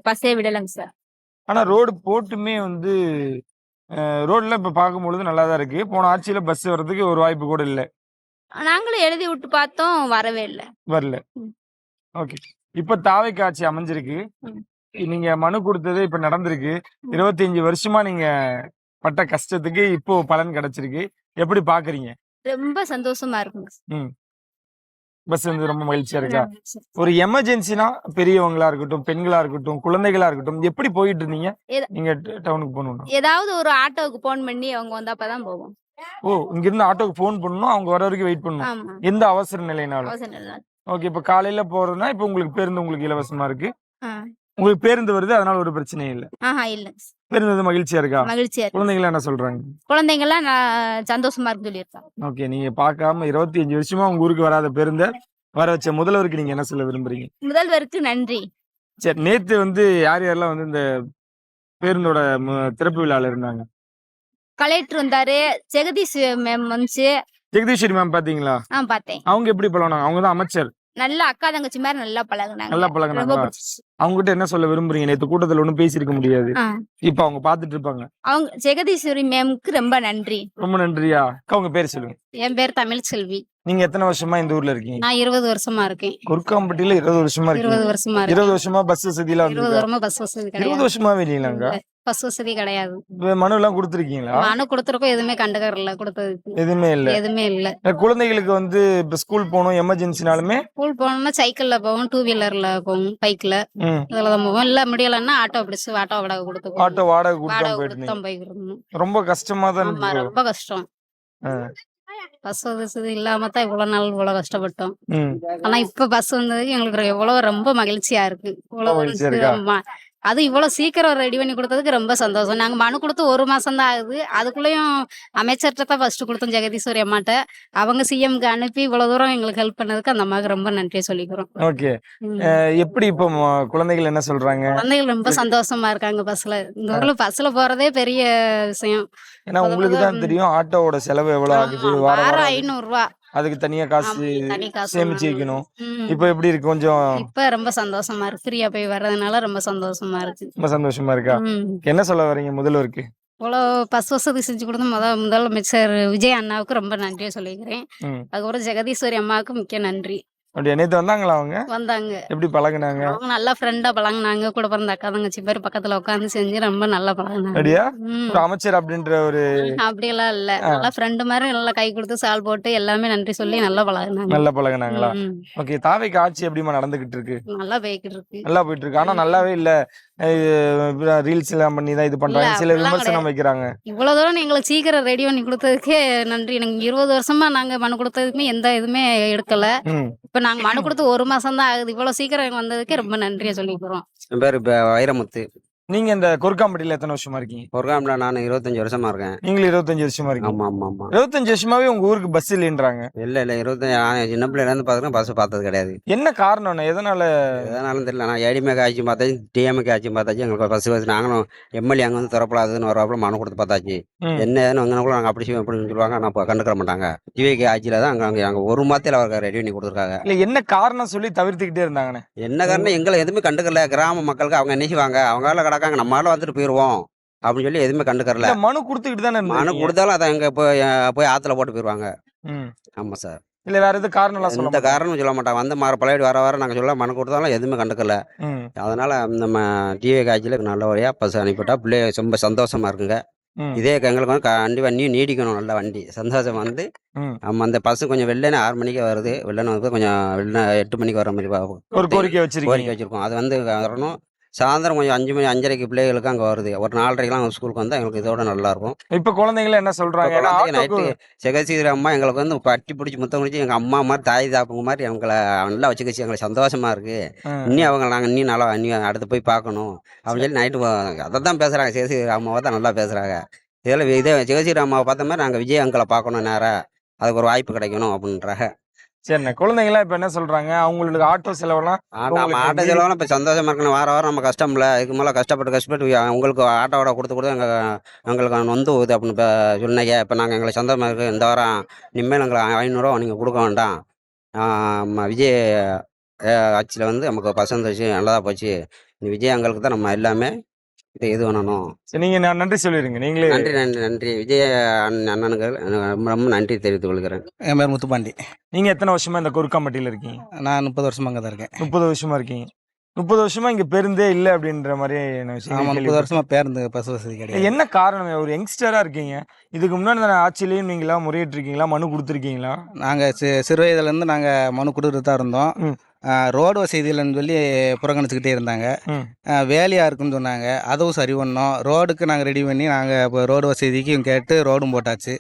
பஸ்ஸே விடலைங்க சார். ஆனா ரோடு போட்டுமே வந்து ரோட்ல இப்ப பார்க்கும்பொழுது நல்லா தான் இருக்கு. போன ஆட்சியில பஸ் வர்றதுக்கு ஒரு வாய்ப்பு கூட இல்ல. நாங்களும் எழுதி விட்டு பார்த்தோம், வரவே இல்லை. வரல. ம். ஓகே. இப்ப தாவைக்கு ஆட்சி அமைஞ்சிருக்கு. ம். நீங்க மனு கொடுத்தது இப்ப நடந்திருக்கு. 25 வருஷமா நீங்க பட்ட கஷ்டத்துக்கு இப்போ பலன் கிடைச்சிருக்கு. எப்படி பாக்குறீங்க? ரொம்ப சந்தோஷமா இருக்குங்க சார். பஸ் வந்து ரொம்ப மகிழ்ச்சியா இருக்கா? சார். ஒரு எமர்ஜென்சினா பெரியவங்களா இருக்கட்டும், பெண்களா இருக்கட்டும், குழந்தைகளா இருக்கட்டும், எப்படி போயிட்டு இருந்தீங்க ஏதா- நீங்க டவுனுக்கு போகணும்னா? ஏதாவது ஒரு ஆட்டோவுக்கு போன் பண்ணி அவங்க வந்தாப்பதான் போவோம். ஓ, இங்க இருந்து ஆட்டோக்கு போன் பண்ணணும், அவங்க வர வரைக்கும் வெயிட் பண்ணணும். ஆமா, எந்த அவசர நிலைனாலும். அவசரம் இல்லை. ஓகே. இப்ப காலையில போறதுன்னா இப்ப உங்களுக்கு பேருந்து உங்களுக்கு இலவசமா இருக்கு. ஆ. உங்களுக்கு பேருந்து வருது, அதனால ஒரு பிரச்சனையும் இல்ல. இல்லைங்க சார். பேருந்து வந்து மகிழ்ச்சியா இருக்கா? மகிழ்ச்சியா இருக்கு. குழந்தைகள் என்ன சொல்றாங்க? குழந்தைங்கெல்லாம் சந்தோஷமா இருக்குன்னு சொல்லியிருக்காங்க. ஓகே. நீங்க பார்க்காம 25 வருஷமா உங்க ஊருக்கு வராத பேருந்த வர வச்ச முதல்வருக்கு நீங்க என்ன சொல்ல விரும்புறீங்க? முதல்வருக்கு நன்றி. சரி, நேத்து வந்து யார் யாரெல்லாம் வந்து இந்த பேருந்தோட திறப்பு விழால இருந்தாங்க? கலெக்டர் வந்தாரு, ஜெகதீஷ் மேம் வந்துச்சு. ஜெகதீஸ்வரி மேம் பாத்தீங்களா? பார்த்தேன். அவங்க எப்படி பழகினாங்க? அவங்க தான் அமைச்சர். நல்லா அக்கா தங்கச்சி மாதிரி நல்லா பழகுனாங்க. நல்லா ரொம்ப பழகினாங்களா? பிடிச்சிச்சு. அவங்க கிட்ட என்ன சொல்ல விரும்புறீங்க? நேத்து கூட்டத்துல ஒண்ணும் பேசியிருக்க முடியாது. ஆ. இப்ப அவங்க பாத்துட்டு இருப்பாங்க. அவங்க ஜெகதீஸ்வரி மேம்க்கு ரொம்ப நன்றி. ரொம்ப நன்றியா. அக்கா, உங்க பேர் சொல்லுங்க. என் பேர் தமிழ்செல்வி. நீங்க எத்தனை வருஷமா இந்த ஊர்ல இருக்கீங்க? நான் 20 வருஷமா இருக்கேன். கொருக்காம்பட்டியில 20 வருஷமா 20 இருக்கீங்க. வருஷமா இருக்கேன். 20 வருஷமா பஸ் வசதியெல்லாம் 20 வந்து வருஷமா பஸ் வசதி 20 கிடையாது. வருஷமாவே இல்லைங்களாங்க? பஸ் வசதி கிடையாது. மனு எல்லாம் கொடுத்துருக்கீங்களா? மனு கொடுத்துருக்கோம், எதுவுமே கண்டுக்கறல. கொடுத்ததுக்கு எதுவுமே இல்ல. எதுவுமே இல்ல. குழந்தைகளுக்கு வந்து இப்ப ஸ்கூல் போகணும் எமர்ஜென்சினாலுமே ஸ்கூல் போகணும்னா சைக்கிள்ல போவோம், 2 வீலர்ல போவோம், பைக்ல ம், இதுலதான் போவோம். இல்ல முடியலன்னா ஆட்டோ பிடிச்சு ஆட்டோ வாடகை கொடுத்து ஆட்டோ வாடகை கொடுத்தா வாடகை போயிட்டு கொடுத்து தான் போய்க்கிறோம். ரொம்ப கஷ்டமா தான் ஆமா, இருக்கு. ரொம்ப கஷ்டம். ஆ. பஸ் வசதி இல்லாம தான் இவ்வளவு நாள் இவ்வளவு கஷ்டப்பட்டோம். ம். ஆனா இப்ப பஸ் வந்ததுக்கு எங்களுக்கு எவ்வளவு ரொம்ப மகிழ்ச்சியா இருக்கு. இவ்வளவு மகிழ்ச்சியா இருக்கா? ஆமா. அது இவ்வளவு சீக்கிரம் ரெடி பண்ணி கொடுத்ததுக்கு ரொம்ப சந்தோஷம். நாங்க மனு கொடுத்து 1 மாசம் தான் ஆகுது. அதுக்குள்ளயும் அமைச்சர்கிட்ட தான் ஃபர்ஸ்ட் கொடுத்தோம், ஜெகதீஸ்வரி அம்மாட்ட. அவங்க சிஎம்க்கு அனுப்பி இவ்வளவு தூரம் எங்களுக்கு ஹெல்ப் பண்ணதுக்கு அந்த அம்மாவுக்கு ரொம்ப நன்றியை சொல்லிக்கிறோம். ஓகே. ம். எப்படி இப்போ குழந்தைகள் என்ன சொல்றாங்க? குழந்தைகள் ரொம்ப சந்தோஷமா இருக்காங்க பஸ்ல. இந்த ஊர்ல பஸ்ல போறதே பெரிய விஷயம். ஏன்னா உங்களுக்கு தான் தெரியும் ஆட்டோவோட செலவு எவ்வளவு ஆகுது. ஆமா, வாரம் வாரம் வாரம் 500 ரூபா. அதுக்கு தனியா காசு தனி காசு சேமிச்சு வைக்கணும். ம். இப்போ எப்படி இருக்கு? கொஞ்சம் இப்ப ரொம்ப சந்தோஷமா இருக்கு. ஃப்ரீயா போய் வர்றதுனால ரொம்ப சந்தோஷமா இருக்கு. ரொம்ப சந்தோஷமா இருக்கா? ம். என்ன சொல்ல வரீங்க முதல்வருக்கு? இவ்வளோ பஸ் வசதி செஞ்சு கொடுத்த முதலமைச்சர் விஜய் அண்ணாவுக்கு ரொம்ப நன்றியை சொல்லிக்கிறேன். ம். அதுக்கப்புறம் ஜெகதீஸ்வரி அம்மாவுக்கு முக்கிய நன்றி. அப்படியே நேத்து வந்தாங்களா அவங்க? வந்தாங்க. எப்படி பழகுனாங்க? அவங்க நல்லா ஃப்ரெண்டா பழகுனாங்க. கூட பிறந்த அக்கா தங்கச்சி பேர் பக்கத்துல உட்காந்து செஞ்சு ரொம்ப நல்லா பழகுனாங்க. அப்படியா? ம். ஒரு அமைச்சர் அப்படின்ற ஒரு அப்படியெல்லாம் இல்ல, நல்லா ஃப்ரெண்டு மாதிரி நல்லா கை கொடுத்து சால் போட்டு எல்லாமே நன்றி சொல்லி நல்லா பழகுனாங்க. நல்ல பழகுனாங்களா? ம். ஓகே. தாவைக்கு ஆட்சி எப்படிமா நடந்துகிட்டு இருக்கு? நல்லா போய்கிட்டு இருக்கு. நல்லா போயிட்டு இருக்கு. ஆனா நல்லாவே இல்ல. ரீல்ஸ் எல்லாம் பண்ணி தான் இது பண்றாங்க. இல்ல, சில அப்படிலாம் விமர்சனம் வைக்கிறாங்க. இவ்வளவு தூரம் எங்களுக்கு சீக்கிரம் ரெடி பண்ணி கொடுத்ததுக்கே நன்றி. எனக்கு 20 வருஷமா நாங்க மனு கொடுத்ததுக்குமே எந்த இதுவுமே எடுக்கல. ம். இப்ப நாங்க மனு கொடுத்து 1 மாசம் தான் ஆகுது. இவ்வளவு சீக்கிரம் வந்ததுக்கே ரொம்ப நன்றியை சொல்லிக்கிறோம். என் பேர் இப்போ வைரமுத்து. நீங்க இந்த கொருக்காம்பட்டியில எத்தனை வருஷமா இருக்கீங்க? பொருகாமில் நான் 25 வருஷமா இருக்கேன். நீங்களும் 25 வருஷமா இருக்கீங்க. ஆமா ஆமா ஆமா. 25 வருஷமாவே உங்க ஊருக்கு பஸ் இல்லைன்றாங்க. இல்லை 25 சின்ன பிள்ளைலேருந்து பார்த்துருக்கேன், பஸ் பார்த்தது கிடையாது. என்ன காரணம்? எதனால? எதனாலும் தெரியல. நான் ஏடிஎம்கே ஆட்சி பார்த்தாச்சு, டிஎம்கே ஆட்சி பார்த்தாச்சு. எங்களுக்கு பஸ் வசதி நாங்களும் எம்எல்ஏ அங்கே வந்து திறப்படாதுன்னு வரப்பல மனு கொடுத்து பார்த்தாச்சு. ம். என்ன ஏதுன்னு அங்கே கூட நாங்கள் அப்படி செய்வோம் அப்படின்னு சொல்லுவாங்க. ஆனால் இப்போ கண்டுக்கிற மாட்டாங்க. டிவிகே ஆட்சியில் தான் அங்கே 1 மாதத்தில் அவருக்கு ரெடி பண்ணி கொடுத்துருக்காங்க. இல்ல, என்ன காரணம் சொல்லி தவிர்த்துக்கிட்டே இருந்தாங்கண்ணே? என்ன காரணம் எங்களை எதுவுமே கண்டுக்கல. கிராம மக்களுக்கு அவங்க என்ன செய்வாங்க, அவங்களால கிடக்காங்க, நம்மளால வந்துட்டு போயிடுவோம் அப்படின்னு சொல்லி எதுவுமே கண்டுக்கறல. இல்ல, மனு கொடுத்துக்கிட்டு தானே மனு இருந்தீங்க. கொடுத்தாலும் அதை அங்கே போய் ஆற்றுல போட்டு போயிடுவாங்க. ம். ஆமா சார். இல்ல, வேற எது காரணம் எல்லாம் சொல்ல எந்த மாட்டாங்க. காரணமும் சொல்ல மாட்டாங்க. வந்து பழைய வர நாங்கள் சொல்ல மனு கொடுத்தாலும் எதுவுமே கண்டுக்கல. ம். அதனால நம்ம டிவி காட்சியில் நல்லபடியாக பஸ் அனுப்பிவிட்டா பிள்ளைய ரொம்ப சந்தோஷமா இருக்குங்க. ம். இதே எங்களுக்கு வந்து கண்டிப்பாக நீடிக்கணும். நல்ல வண்டி சந்தோஷம் வந்து ம். நம்ம அந்த பஸ் கொஞ்சம் வெள்ளனே 6 மணிக்கு வருது. வெள்ளனை வந்து கொஞ்சம் வெள்ளனை 8 மணிக்கு வர மாதிரி ஒரு கோரிக்கை வச்சிருக்கீங்க. கோரிக்கை வச்சிருக்கோம். அது வந்து வரணும். சாயந்தரம் கொஞ்சம் 5 மணி 5:30க்கு பிள்ளைகளுக்கு அங்கே வருது. ஒரு 4:30க்கெலாம் அவங்க ஸ்கூலுக்கு வந்தால் எங்களுக்கு இதோட நல்லாயிருக்கும். இப்ப குழந்தைங்கள என்ன சொல்றாங்க? ஏன்னா நைட்டு ஆட்டோக்கு ஜெகதீஸ்வரி அம்மா எங்களுக்கு வந்து கட்டி பிடிச்சி முத்தம் பிடிச்சி எங்கள் அம்மா மாதிரி தாய் தாப்புங்க மாதிரி எங்களை நல்லா வச்சுக்கிச்சு. எங்களுக்கு சந்தோஷமா இருக்குது. இன்னும் அவங்க நாங்கள் இன்னும் நல்லா இன்னும் அடுத்து போய் பார்க்கணும் அப்படின்னு சொல்லி நைட்டு அதை தான் பேசுகிறாங்க. ஜெகதீஸ்வரி அம்மாவை தான் நல்லா பேசுகிறாங்க. இதே ஜெகதீஸ்வரி அம்மாவை பார்த்த மாதிரி நாங்கள் விஜய் அங்கிளை பார்க்கணும் நேராக, அதுக்கு ஒரு வாய்ப்பு கிடைக்கணும் அப்படின்றாங்க. சரிண்ணே, குழந்தைங்களாம் இப்ப என்ன சொல்றாங்க? அவங்களுக்கு ஆட்டோ செலவெல்லாம் நம்ம ஆட்டோ செலவெல்லாம் இப்போ சந்தோஷமா இருக்கணும். வாரம் நம்ம கஷ்டம் இல்லை, இதுக்கு மேலே கஷ்டப்பட்டு உங்களுக்கு ஆட்டோவோட கொடுத்து எங்களுக்கு நொந்து போகுது அப்படின்னு இப்போ சொன்னீங்க. இப்போ நாங்கள் எங்களுக்கு சொந்தமாக இருக்குது. இந்த வாரம் இனிமேல் எங்களுக்கு 500 நீங்கள் கொடுக்க வேண்டாம். விஜய் ஆட்சியில் வந்து நமக்கு பசங்க வச்சு நல்லதாக போச்சு. இந்த விஜய் எங்களுக்கு தான் நம்ம எல்லாமே இது பண்ணணும். சரி, நீங்க நன்றி சொல்லிடுங்க. நீங்களே நன்றி நன்றி நன்றி விஜய் அண்ணனுக்கு ரொம்ப ரொம்ப நன்றி தெரிவித்துக் கொள்கிறேன். என் பேர் முத்துப்பாண்டி. நீங்க எத்தனை வருஷமா இந்த கொருக்காம்பட்டியில இருக்கீங்க? நான் 30 வருஷமா அங்கே தான் இருக்கேன். 30 வருஷமா இருக்கீங்க. 30 வருஷமா இங்க பேருந்தே இல்லை அப்படின்ற மாதிரி ஆமாம், 30 வருஷமா பேருந்து பஸ் வசதி கிடையாது. என்ன காரணம்? ஒரு யங்ஸ்டரா இருக்கீங்க. இதுக்கு முன்னாடி ஆட்சியிலையும் நீங்களா முறையிட்டிருக்கீங்களா? மனு கொடுத்துருக்கீங்களா? நாங்கள் சிறு வயதுலேருந்து நாங்கள் மனு கொடுத்துட்டு தான் இருந்தோம். ரோடு வசதி இல்லைன்னு சொல்லி புறக்கணிச்சுக்கிட்டே இருந்தாங்க. வேலையாக இருக்குன்னு சொன்னாங்க, அதுவும் சரி பண்ணோம். ரோடுக்கு நாங்கள் ரெடி பண்ணி நாங்கள் இப்போ ரோடு வசதிக்கும் கேட்டு ரோடும் போட்டாச்சு.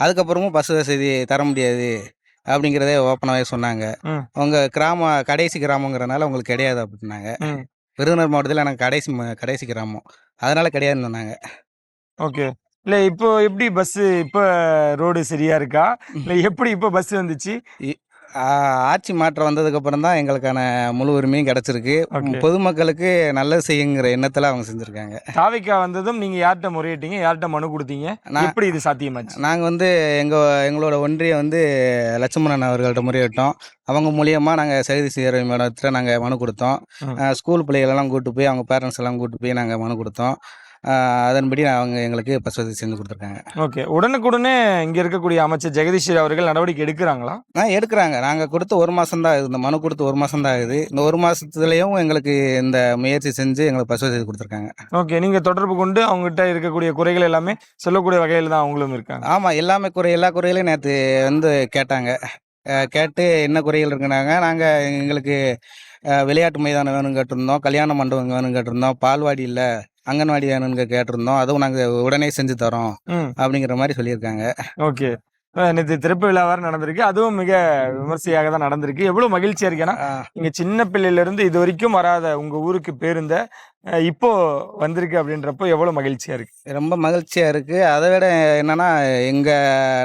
அதுக்கப்புறமும் பஸ் வசதி தர முடியாது அப்படிங்கிறதே ஓப்பனாகவே சொன்னாங்க. உங்கள் கிராமம் கடைசி கிராமங்கிறனால உங்களுக்கு கிடையாது அப்படின்னாங்க. விருதுநகர் மாவட்டத்தில் எனக்கு கடைசி கிராமம், அதனால் கிடையாதுன்னு சொன்னாங்க. ஓகே. இல்லை, இப்போ எப்படி பஸ்ஸு இப்போ ரோடு சரியா இருக்கா? இல்லை எப்படி இப்போ பஸ் வந்துச்சு? ஆட்சி மாற்றம் வந்ததுக்கப்புறம் தான் எங்களுக்கான முழு உரிமையும் கிடச்சிருக்கு. பொதுமக்களுக்கு நல்லது செய்யுங்கிற எண்ணத்தில் அவங்க செஞ்சுருக்காங்க. தாவிக்கா வந்ததும் நீங்கள் யார்கிட்ட முறையிட்டீங்க? யார்கிட்ட மனு கொடுத்தீங்க? எப்படி இது சாத்தியமாச்சு? நாங்கள் வந்து எங்களோட ஒன்றியம் வந்து லட்சுமணன் அவர்கள்ட்ட முறையிட்டோம். அவங்க மூலியமாக நாங்கள் ஜெகதீஸ்வரி மேடத்தில் நாங்கள் மனு கொடுத்தோம். ஸ்கூல் பிள்ளைகளெல்லாம் கூப்பிட்டு போய் அவங்க பேரண்ட்ஸ் எல்லாம் கூப்பிட்டு போய் நாங்கள் மனு கொடுத்தோம். அதன்படி அவங்க எங்களுக்கு பஸ் வசதி செஞ்சு கொடுத்துருக்காங்க. ஓகே. உடனுக்குடனே இங்கே இருக்கக்கூடிய அமைச்சர் ஜெகதீஸ்வரி அவர்கள் நடவடிக்கை எடுக்கிறாங்களா? எடுக்கிறாங்க. நாங்கள் கொடுத்து 1 மாதம் தான் ஆகுது. இந்த மனு கொடுத்து 1 மாதம் தான் ஆகுது. இந்த 1 மாதத்துலேயும் எங்களுக்கு இந்த முயற்சி செஞ்சு எங்களுக்கு பஸ் வசதி கொடுத்துருக்காங்க. ஓகே. நீங்கள் தொடர்பு கொண்டு அவங்ககிட்ட இருக்கக்கூடிய குறைகள் எல்லாமே சொல்லக்கூடிய வகையில் தான் அவங்களும் இருக்காங்க. ஆமாம், எல்லா குறைகளையும் நேற்று வந்து கேட்டாங்க. கேட்டு என்ன குறைகள் இருக்குனாங்க. நாங்கள் எங்களுக்கு விளையாட்டு மைதானம் வேணும்னு கேட்டிருந்தோம், கல்யாண மண்டபம் வேணும்னு கேட்டிருந்தோம், பால்வாடி இல்லை அங்கன்வாடி வேணும்னு கேட்டிருந்தோம், அதுவும் நாங்கள் உடனே செஞ்சு தரோம் அப்படிங்கிற மாதிரி சொல்லியிருக்காங்க. ஓகே. நேற்று திறப்பு விழா வேறு நடந்திருக்கு, அதுவும் மிக விமர்சையாக தான் நடந்திருக்கு. எவ்வளோ மகிழ்ச்சியாக இருக்கு. ஏன்னா இங்கே சின்ன பிள்ளையிலேருந்து இது வரைக்கும் வராத உங்கள் ஊருக்கு பேருந்த இப்போ வந்திருக்கு அப்படின்றப்போ எவ்வளோ மகிழ்ச்சியாக இருக்குது? ரொம்ப மகிழ்ச்சியாக இருக்குது. அதை விட என்னென்னா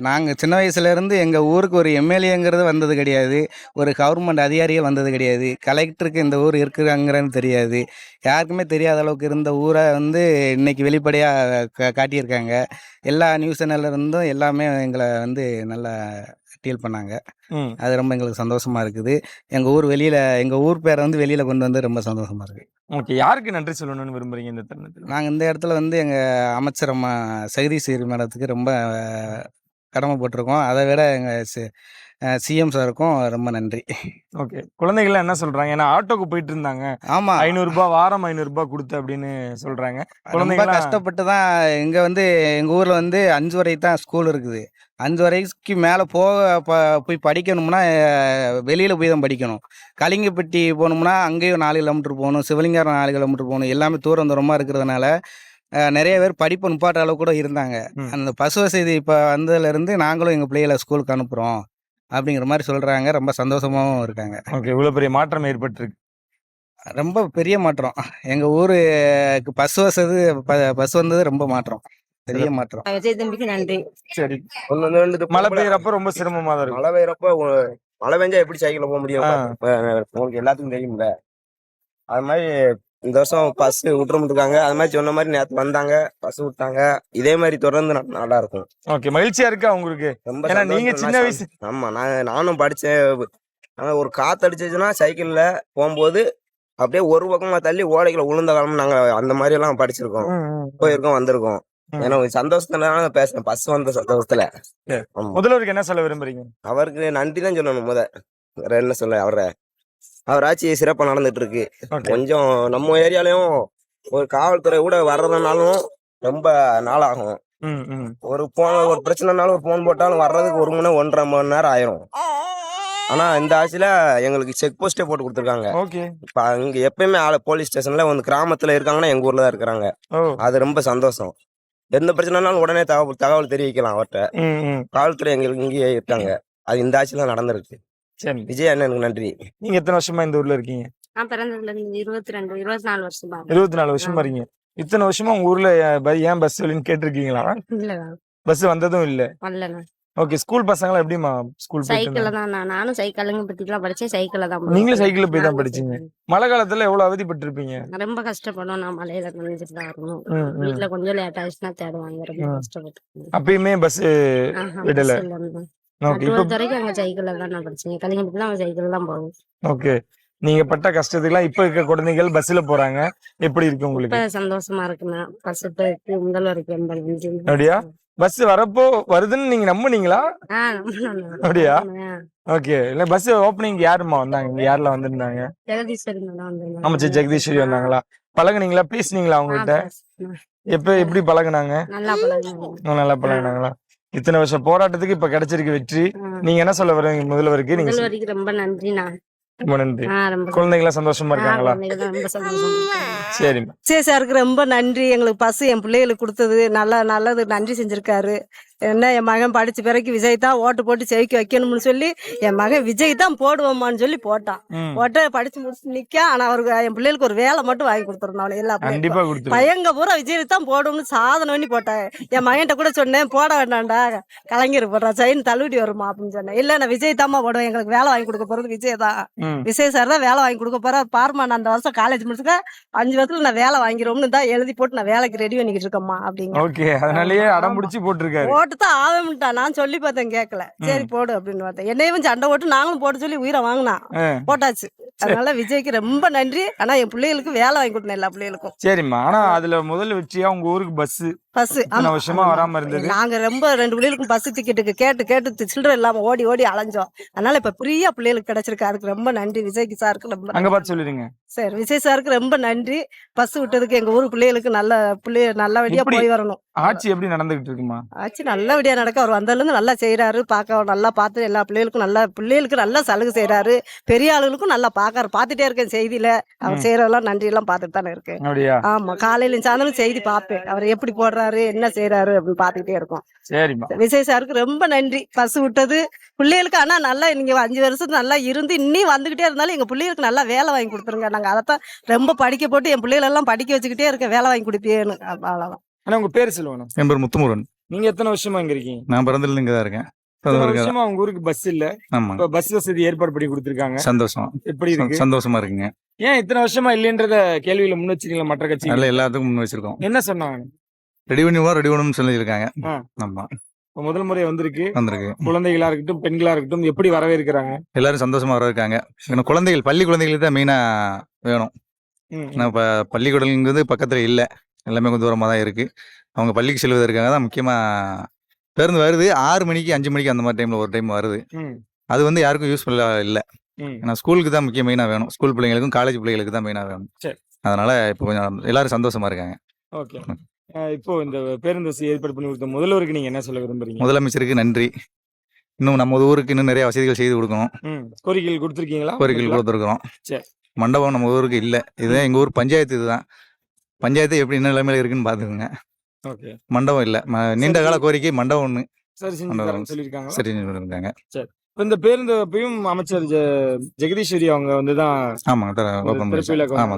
நாங்கள் சின்ன வயசுலேருந்து எங்கள் ஊருக்கு ஒரு எம்எல்ஏங்கிறது வந்தது கிடையாது, ஒரு கவர்மெண்ட் அதிகாரிகள் வந்தது கிடையாது, கலெக்டருக்கு இந்த ஊர் இருக்குறாங்கிறது தெரியாது, யாருக்குமே தெரியாத அளவுக்கு இருந்த ஊரை வந்து இன்னைக்கு வெளிப்படையாக காட்டியிருக்காங்க. எல்லா நியூஸ் சேனல்லேருந்தும் எல்லாமே எங்களை வந்து நல்லா டீல் பண்ணாங்க. அது ரொம்ப எங்களுக்கு சந்தோஷமா இருக்குது. எங்கள் ஊர் பேரை வந்து வெளியில் கொண்டு வந்து ரொம்ப சந்தோஷமா இருக்குது. ஓகே. யாருக்கு நன்றி சொல்லணும்னு விரும்புகிறீங்க இந்த தருணத்தில்? நாங்கள் இந்த இடத்துல வந்து எங்கள் அமைச்சர் அம்மா ஜெகதீஸ்வரி மேடத்துக்கு ரொம்ப கடமைப்பட்டிருக்கோம். அதை விட எங்கள் சிஎம் சாருக்கும் ரொம்ப நன்றி. ஓகே. குழந்தைகள்லாம் என்ன சொல்கிறாங்க? ஏன்னா ஆட்டோக்கு போயிட்டு இருந்தாங்க. ஆமாம், 500 ரூபாய் வாரம் 500 ரூபாய் கொடுத்து அப்படின்னு சொல்கிறாங்க. ரொம்ப கஷ்டப்பட்டு தான் இங்கே வந்து எங்கள் ஊரில் வந்து 5 வரை தான் ஸ்கூல் இருக்குது. 5 வரைக்கு மேலே போய் படிக்கணும்னா வெளியில் போய் தான் படிக்கணும். கலிங்கப்பட்டி போகணும்னா அங்கேயும் 4 கிலோமீட்டர் போகணும், சிவலிங்காரம் 4 கிலோமீட்டர் போகணும். எல்லாமே தூரமாக இருக்கிறதுனால நிறைய பேர் படிப்பு நிப்பாட்ட அளவு கூட இருந்தாங்க. அந்த பஸ் வசதி இப்போ வந்ததுலேருந்து நாங்களும் எங்கள் பிள்ளைகளை ஸ்கூலுக்கு அனுப்புகிறோம் அப்படிங்கிற மாதிரி சொல்கிறாங்க. ரொம்ப சந்தோஷமாகவும் இருக்காங்க. ஓகே. இவ்வளோ பெரிய மாற்றம் ஏற்பட்டிருக்கு. ரொம்ப பெரிய மாற்றம். எங்கள் ஊருக்கு பஸ் வந்தது ரொம்ப மாற்றம், பெரிய மாற்றம். விஜய் தம்பிக்கு நன்றி. சரி. மழை பெய்யறப்ப ரொம்ப சிரமமா தான் இருக்கும். மழை பெய்யறப்ப மழை பெஞ்சா எப்படி சைக்கிள்ல போக முடியும்? உங்களுக்கு எல்லாத்துக்கும் தெரியும்ல. அது மாதிரி இந்த வருஷம் பஸ் விட்டுருக்காங்க. அது மாதிரி சொன்ன மாதிரி நேற்று வந்தாங்க, பஸ் விட்டாங்க. இதே மாதிரி தொடர்ந்து நல்லா இருக்கும். ஓகே. மகிழ்ச்சியா இருக்கா உங்களுக்கு? ரொம்ப. ஏன்னா நீங்க சின்ன வயசு. ஆமா, நானும் படிச்சேன். ஒரு காத்து அடிச்சிச்சுன்னா சைக்கிள்ல போகும்போது அப்படியே ஒரு பக்கமா தள்ளி ஓடைகளை உளுந்த காலம் நாங்க அந்த மாதிரி எல்லாம் படிச்சிருக்கோம், போயிருக்கோம், வந்திருக்கோம். ஏன்னா சந்தோஷத்துல பேசுறேன், பஸ் வந்த சந்தோஷத்துல. முதல்வருக்கு என்ன சொல்ல விரும்புறீங்க? அவருக்கு நன்றி தான் சொல்லணும். வேற என்ன சொல்ல, அவர் ஆட்சி சிறப்பா நடந்துட்டு இருக்கு. கொஞ்சம் நம்ம ஏரியாலயும் ஒரு காவல்துறை கூட வர்றதுனாலும் ரொம்ப நாளாகும். ஒரு பிரச்சனைனாலும் ஒரு போன் போட்டாலும் வர்றதுக்கு 1 மணி 1.5 மணி நேரம் ஆயிரும். ஆனா இந்த ஆட்சியில எங்களுக்கு செக் போஸ்டே போட்டு கொடுத்துருக்காங்க. ஓகே. இப்ப அங்க எப்பயுமே போலீஸ் ஸ்டேஷன்ல வந்து கிராமத்துல இருக்காங்கன்னா எங்க ஊர்ல தான் இருக்கிறாங்க. ஓ. அது ரொம்ப சந்தோஷம். எந்த பிரச்சனைனாலும் உடனே தகவல் தெரிவிக்கலாம் அவர்கிட்ட. காவல்துறை எங்களுக்கு இங்கேயே இருக்காங்க. அது இந்த ஆட்சியில நடந்திருக்கு. சரி. விஜய் அண்ணனுக்கு நன்றி. நீங்க எத்தனை வருஷமா இந்த ஊர்ல இருக்கீங்க? நான் பிறந்ததுல இருந்து 24 வருஷமா 24 வருஷமா இருக்கீங்க. இத்தனை வருஷமா உங்க ஊர்ல ஏன் பஸ் இல்லைன்னு கேட்டிருக்கீங்களா? இல்லண்ணா, பஸ் வந்ததும் இல்ல. வரலண்ணா. ஓகே. ஸ்கூல் பசங்களா எப்படிமா ஸ்கூல் சைக்கிள்ல தான் நானும் சைக்கிளுங்க பத்திலாம் படிச்சேன். சைக்கிள்ல தான் நீங்களும் சைக்கிள்ல போய் தான் படிச்சீங்க? மழை காலத்துல எவ்வளவு அவதிப்பட்டிருப்பீங்க? ரொம்ப கஷ்டப்படும். நான் மலையில நினைச்சிட்டு தான் வரணும். வீட்டுல கொஞ்சம் லேட் ஆயிடுச்சுன்னா தேடுவாங்க. ரொம்ப கஷ்டப்பட்டு. அப்பயுமே பஸ் விடல. வரைக்கும் அங்க சைக்கிள்ல தான் நான் படிச்சேன். கலிங்கப்பட்டில அவன் சைக்கிள் தான் போகும். ஓகே. நீங்க பட்ட கஷ்டத்துக்குலாம் இப்ப இருக்க குழந்தைகள் பஸ்ல போறாங்க. எப்படி இருக்கு உங்களுக்கு? இப்ப சந்தோஷமா இருக்குண்ணா. பஸ் போயிருக்கு முதல்வருக்கு ரொம்ப நன்றி. அப்படியா? பஸ் வரப்போ வருதுன்னு நீங்க நம்புனீங்களா? அப்படியா? ஓகே. இல்ல பஸ் ஓப்பனிங் யாருமா வந்தாங்க? இங்க யாரெல்லாம் வந்திருந்தாங்க? ஜெகதீஸ்வரி மேடம் வந்தாங்க. அமைச்சர் ஜெகதீஸ்வரி வந்தாங்களா? பழகுனீங்களா? பேசுனீங்களா அவங்ககிட்ட? எப்படி பழகுனாங்க? நல்லா பழகுனாங்க. நல்லா பழகுனாங்களா? இத்தனை வருஷம் போராட்டத்துக்கு இப்ப கிடைச்சிருக்கு வெற்றி. நீங்க என்ன சொல்ல வரீங்க முதல்வருக்கு? நீங்க முதல்வருக்கு ரொம்ப நன்றிண்ணா. ரொம்ப நன்றி. குழந்தைங்களா சந்தோஷமா இருக்காங்களா? ரொம்ப சந்தோஷமா. சரிம்மா. சரி சாருக்கு ரொம்ப நன்றி. எங்களுக்கு பஸ் என் பிள்ளைகளுக்கு கொடுத்தது நல்லது நன்றி செஞ்சிருக்காரு. என்ன என் மகன் படிச்ச பிறகு விஜய் தான் ஓட்டு போட்டு ஜெயிக்க வைக்கணும்னு சொல்லி என் மகன் விஜய் தான் போடுவோமான்னு சொல்லி போட்டான். போட்டு படிச்சு முடிச்சு நிக்க. ஆனா அவருக்கு என் பிள்ளைகளுக்கு ஒரு வேலை மட்டும் வாங்கி கொடுத்துருந்தோம். எல்லா கண்டிப்பா கொடுத்து பையங்க பூரா விஜய் தான் போடுவோம்னு சாதனை பண்ணி போட்டேன். என் மகன்கிட்ட கூட சொன்னேன் போட வேண்டாம்டா கலைஞர் போடுறா செயின் தள்ளுபடி வருமா அப்படின்னு சொன்னேன். இல்ல நான் விஜய் தாம்மா போடுவேன். எங்களுக்கு வேலை வாங்கி கொடுக்க போறது விஜய் தான். விஜய் சார் தான் வேலை வாங்கி கொடுக்க போறா. பாருமா நான் அந்த வருஷம் காலேஜ் முடிச்சுக்க 5 வருஷத்துல நான் வேலை வாங்கிடுவோம்னு தான் எழுதி போட்டு நான் வேலைக்கு ரெடி பண்ணிக்கிட்டு இருக்கேம்மா அப்படிங்க. ஓகே. அதனாலயே அடம் பிடிச்சி போட்டிருக்காரு. போட்டு தான் ஆவம்ட்டா. நான் சொல்லி பார்த்தேன் கேட்கல. சரி போடு அப்படின்னு பார்த்தேன். என்னையும் சண்டை போட்டு நாங்களும் போட்டு சொல்லி உயிரை வாங்கினா போட்டாச்சு. அதனால விஜய்க்கு ரொம்ப நன்றி. ஆனா என் பிள்ளைகளுக்கு வேலை வாங்கி கொடுத்தேன் எல்லா பிள்ளைகளுக்கும். சரிம்மா. ஆனா அதுல முதல் வெற்றியா உங்க ஊருக்கு பஸ் வருஷமா வராம இருந்தது. நாங்க ரொம்ப 2 பிள்ளைகளுக்கும் பஸ் டிக்கெட்டுக்கு கேட்டு சில்லறை இல்லாம ஓடி அலைஞ்சோம். அதனால இப்ப பிரியா பிள்ளைகளுக்கு கிடைச்சிருக்கு. அதுக்கு ரொம்ப நன்றி விஜய்க்கு சாருக்கு. ரொம்ப அங்க பார்த்து சொல்லிடுங்க. சரி விஜய் சாருக்கு ரொம்ப நன்றி. பஸ் விட்டதுக்கு எங்க ஊர் பிள்ளைகளுக்கு நல்லபடியா போய் வரணும். ஆட்சி எப்படி நடந்துகிட்டு இருக்குமா? ஆட்சி நல்லபடியா நடக்க. அவர் வந்ததுல இருந்து நல்லா செய்யறாரு. பார்க்க நல்லா பார்த்து எல்லா பிள்ளைகளுக்கும் நல்லா சலுகை செய்யறாரு. பெரிய ஆளுகளுக்கும் நல்லா பார்த்துட்டே இருக்கேன் செய்தியில. அவர் செய்யறதெல்லாம் நன்றி எல்லாம் பார்த்துட்டு தானே இருக்கேன். ஆமா காலையில சாயந்தரம் செய்தி பார்ப்பேன். அவர் எப்படி போடுறாரு என்ன செய்யறாரு அப்படின்னு பார்த்துக்கிட்டே இருக்கோம். விஜய் சாருக்கு ரொம்ப நன்றி. பஸ் விட்டது பிள்ளைகளுக்கு. ஆனா நல்லா நீங்க 5 வருஷத்துக்கு நல்லா இருந்து இன்னும் வந்துகிட்டே இருந்தாலும் எங்க பிள்ளைகளுக்கு நல்லா வேலை வாங்கி கொடுத்துருங்க. நாங்க அதைத்தான் ரொம்ப படிக்க போட்டு என் பிள்ளைகள் எல்லாம் படிக்க வச்சுக்கிட்டே இருக்க. வேலை வாங்கி கொடுப்பேன்னு. அவ்வளவுதான். ஆனா உங்க பேர் சொல்லுவாங்க? என் பேர் முத்துமுருகன். நீங்க எத்தனை வருஷமா இங்க இருக்கீங்க? நான் பிறந்ததுல இங்க தான் இருக்கேன். வருஷமா உங்க ஊருக்கு பஸ் இல்ல. இப்ப பஸ் வசதி ஏற்பாடு பண்ணி கொடுத்திருக்காங்க. சந்தோஷம். எப்படி இருக்கு? சந்தோஷமா இருக்குங்க. ஏன் இத்தனை வருஷமா இல்லன்றத கேள்வியில முன் வச்சிருக்கீங்களா? மற்ற கட்சி எல்லாத்துக்கும் முன் வச்சிருக்கோம். என்ன சொன்னாங்க? ரெடி பண்ணுன்னு சொல்லியிருக்காங்க. ஆமா முதல் முறை வந்திருக்கு. குழந்தைகளா இருக்கட்டும் பெண்களா இருக்கட்டும் எப்படி வரவேற்கிறாங்க? எல்லாரும் சந்தோஷமா வரவேற்காங்க. பள்ளி குழந்தைகளுக்கு தான் மெயினா வேணும். இப்ப பள்ளிக்கூடங்கிறது பக்கத்துல இல்ல. எல்லாமே கொஞ்சம் தூரமா தான் இருக்கு. அவங்க பள்ளிக்கு செல்வதற்காக தான் முக்கியமா பேருந்து வருது. 6 மணிக்கு 5 மணிக்கு அந்த மாதிரி டைம்ல ஒரு டைம் வருது. அது வந்து யாருக்கும் யூஸ்ஃபுல்லா இல்ல. ஏன்னா ஸ்கூலுக்கு தான் முக்கிய மெயினா வேணும். ஸ்கூல் பிள்ளைங்களுக்கும் காலேஜ் பிள்ளைகளுக்கு தான் மெயினா வேணும். அதனால இப்போ கொஞ்சம் எல்லாரும் சந்தோஷமா இருக்காங்க. ஓகே. இப்போ இந்த பேருந்து வசதி ஏற்பாடு பண்ணி கொடுத்த முதல்வருக்கு நீங்க என்ன சொல்ல விரும்புறீங்க? முதலமைச்சருக்கு நன்றி. இன்னும் நம்ம ஊருக்கு இன்னும் நிறைய வசதிகள் செய்து கொடுக்கணும். கோரிக்கைகள் கொடுத்துருக்கீங்களா? கோரிக்கைகள் கொடுத்துருக்கோம். மண்டபம் நம்ம ஊருக்கு இல்ல. இதுதான் எங்க ஊர் பஞ்சாயத்து. இதுதான் பஞ்சாயத்து எப்படி என்ன நிலைமையில இருக்குன்னு பாத்துக்கோங்க. மண்டபம் இல்ல. நீண்ட கால கோரிக்கை மண்டபம் ஒண்ணு சரி சொல்லிருக்காங்க. இந்த பேருந்து அமைச்சர் ஜெகதீஸ்வரி அவங்க வந்துதான்.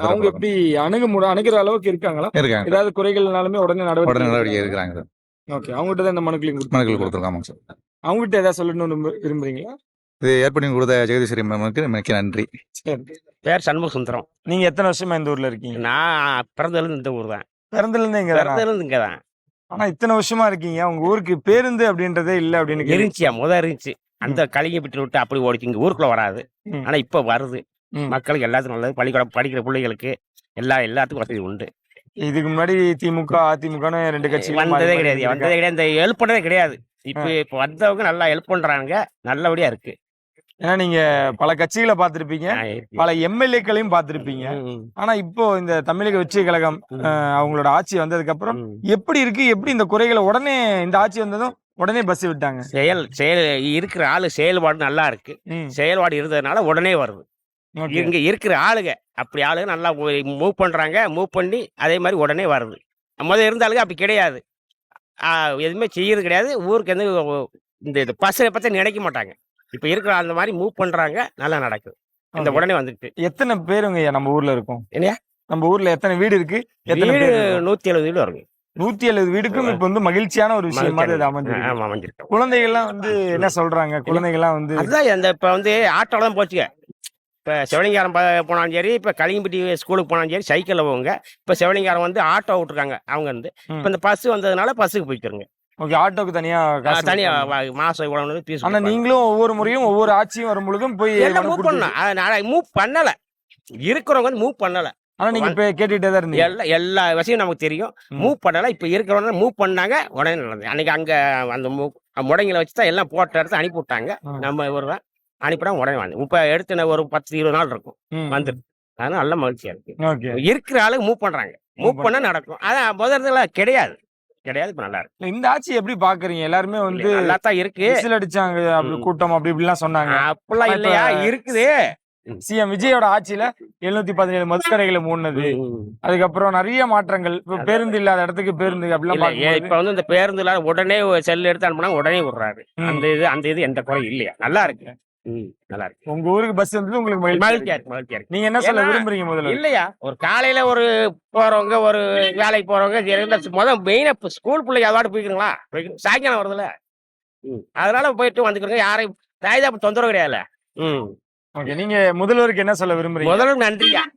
அவங்க எப்படி அணுகிற அளவுக்கு இருக்காங்களா? ஏதாவது குறைகள்னாலுமே உடனே நடவடிக்கை இருக்கிறாங்க. ஓகே. அவங்ககிட்ட தான் இந்த மனுக்கள் கொடுத்துருக்காங்க. அவங்ககிட்ட ஏதாவது சொல்லணும்னு விரும்புறீங்களா? இது ஏற்படுத்தி கொடுத்த ஜெகதீஸ்வரி மேமுக்கு மிக்க நன்றி. பேர் சண்முக சுந்தரம். நீங்க எத்தனை வருஷமா இந்த ஊர்ல இருக்கீங்க? நான் பிறந்ததுல இந்த ஊர் தான். பிறந்ததுல இருந்து இங்கதான். ஆனா இத்தனை வருஷமா இருக்கீங்க. உங்க ஊருக்கு பேருந்து அப்படின்றதே இல்ல அப்படின்னு இருந்துச்சியா? இருந்துச்சு. அந்த கலிங்கப்பட்டி விட்டு அப்படி ஓடிச்சு. இங்க ஊருக்குள்ள வராது. ஆனா இப்ப வருது. மக்களுக்கு எல்லாத்துக்கும் நல்லது. பள்ளிக்கூடம் படிக்கிற பிள்ளைகளுக்கு எல்லாத்துக்கும் வசதி உண்டு. இதுக்கு முன்னாடி திமுக அதிமுக 2 கட்சி வந்ததே கிடையாது. இந்த ஹெல்ப் பண்ணதே கிடையாது. இப்ப வந்தவங்க நல்லா ஹெல்ப் பண்றாங்க. நல்லபடியா இருக்கு. ஏன்னா நீங்க பல கட்சிகளை பார்த்திருப்பீங்க, பல எம்எல்ஏக்களையும் பார்த்திருப்பீங்க. ஆனா இப்போ இந்த தமிழக வெற்றி கழகம் அவங்களோட ஆட்சி வந்ததுக்கு அப்புறம் எப்படி இருக்கு? எப்படி இந்த குறைகளை உடனே இந்த ஆட்சி வந்ததும் உடனே பஸ் விட்டாங்க. செயல் இருக்கிற ஆளு செயல்பாடு நல்லா இருக்கு. செயல்பாடு இருந்ததுனால உடனே வருது. ஓகே. இங்க இருக்கிற ஆளுங்க அப்படி ஆளுங்க நல்லா மூவ் பண்றாங்க. மூவ் பண்ணி அதே மாதிரி உடனே வருது. முதல்ல இருந்த ஆளுங்க அப்படி கிடையாது. எதுவுமே செய்யறது கிடையாது. ஊருக்கு வந்து இந்த பஸ்ஸை பற்றி நினைக்க மாட்டாங்க. இப்போ இருக்கிற அந்த மாதிரி மூவ் பண்றாங்க. நல்லா நடக்குது. இந்த உடனே வந்துட்டு எத்தனை பேருங்க நம்ம ஊர்ல இருக்கும்? என்னையா? நம்ம ஊர்ல எத்தனை வீடு இருக்கு? எத்தனை வீடு பேர் இருக்கோம்? 170 வீடு வருங்க. 170 வீடுக்கும் இப்ப வந்து மகிழ்ச்சியான ஒரு விஷயமா இது அமைஞ்சிருக்கு. ஆமா, அமைஞ்சிருக்கு. குழந்தைகள்லாம் வந்து என்ன சொல்றாங்க? குழந்தைகள்லாம் வந்து அதுதான் அந்த இப்போ வந்து ஆட்டோல தான் போச்சுங்க. இப்போ சிவலிங்காரம் போனாலும் சரி, இப்போ கலிங்கப்பட்டி ஸ்கூலுக்கு போனாலும் சரி சைக்கிளில் போங்க. இப்போ சிவலிங்காரம் வந்து ஆட்டோ விட்டுருக்காங்க அவங்க வந்து. இப்போ இந்த பஸ் வந்ததுனால பஸ்ஸுக்கு போய்க்கிறோங்க. ஓகே. ஆட்டோக்கு தனியா காசு தனியா கொடுப்பாங்க. மாசம் இவ்வளவு பீஸ். ஆனா நீங்களும் ஒவ்வொரு முறையும் ஒவ்வொரு ஆட்சியும் வரும் பொழுதும் போய் எல்லாம் மனு மூவ் கொடுத்து- பண்ணலாம். நான் மூவ் பண்ணல. இருக்கிறவங்க வந்து மூவ் பண்ணல. ஆனா நீங்க இப்ப கேட்டுட்டே தான் இருந்தீங்க. எல்லா விஷயம் நமக்கு தெரியும். மூவ் பண்ணல. இப்போ இருக்கிறவங்க மூவ் பண்ணாங்க. உடனே நடந்தது. அன்னைக்கு அங்க அந்த முடங்கில வச்சு தான் எல்லாம் போட்ட இடத்த அனுப்பி விட்டாங்க. நம்ம இவர் தான் அனுப்பிடாம உடனே வந்து இப்போ எடுத்து ஒரு 10-20 நாள் இருக்கும் வந்துருக்கு. அதனால நல்ல மகிழ்ச்சியா இருக்கு. ஓகே. இருக்கிற ஆளுங்க மூவ் பண்றாங்க. மூவ் பண்ணா நடக்கும். அதான் முதல்ல கிடையாது. இப்ப நல்லா இருக்கு. இந்த ஆட்சி எப்படி பாக்குறீங்க? எல்லாருமே வந்து நல்லா தான் இருக்கு. விசில் அடிச்சாங்க, அப்படி கூட்டம் அப்படி இப்படிலாம் சொன்னாங்க. அப்படிலாம் இல்லையா? இருக்குது. சிஎம் விஜயோட ஆட்சியில 717 மதுக்கடைகளை மூடினது, அதுக்கப்புறம் நிறைய மாற்றங்கள். இப்ப பேருந்து இல்லாத இடத்துக்கு பேருந்து அப்படிலாம் பார்க்கும்போது இப்ப வந்து இந்த பேருந்துல உடனே செல் எடுத்து அனுப்புனா உடனே விடுறாரு. அந்த இது எந்த குறை இல்லையா? நல்லா இருக்கு. நல்லா இருக்கு. உங்க ஊருக்கு பஸ் வந்து உங்களுக்கு மகிழ்ச்சியா இருக்கு. நீங்க என்ன சொல்ல ஏன்னா, விரும்புறீங்க முதல்ல? இல்லையா? ஒரு காலையில ஒரு போறவங்க, ஒரு வேலைக்கு போறவங்க முதல் மெயினா ஸ்கூல் பிள்ளைங்க அதோட போய்க்கிறீங்களா? சாயங்காலம் வருதுல்ல. அதனால போயிட்டு வந்துக்கிறோங்க. யாரையும் தாய்தாப்பு தொந்தரவு கிடையாதுல்ல. ஓகே. நீங்க முதல்வருக்கு என்ன சொல்ல விரும்புறீங்க? முதல்ல நன்றியா.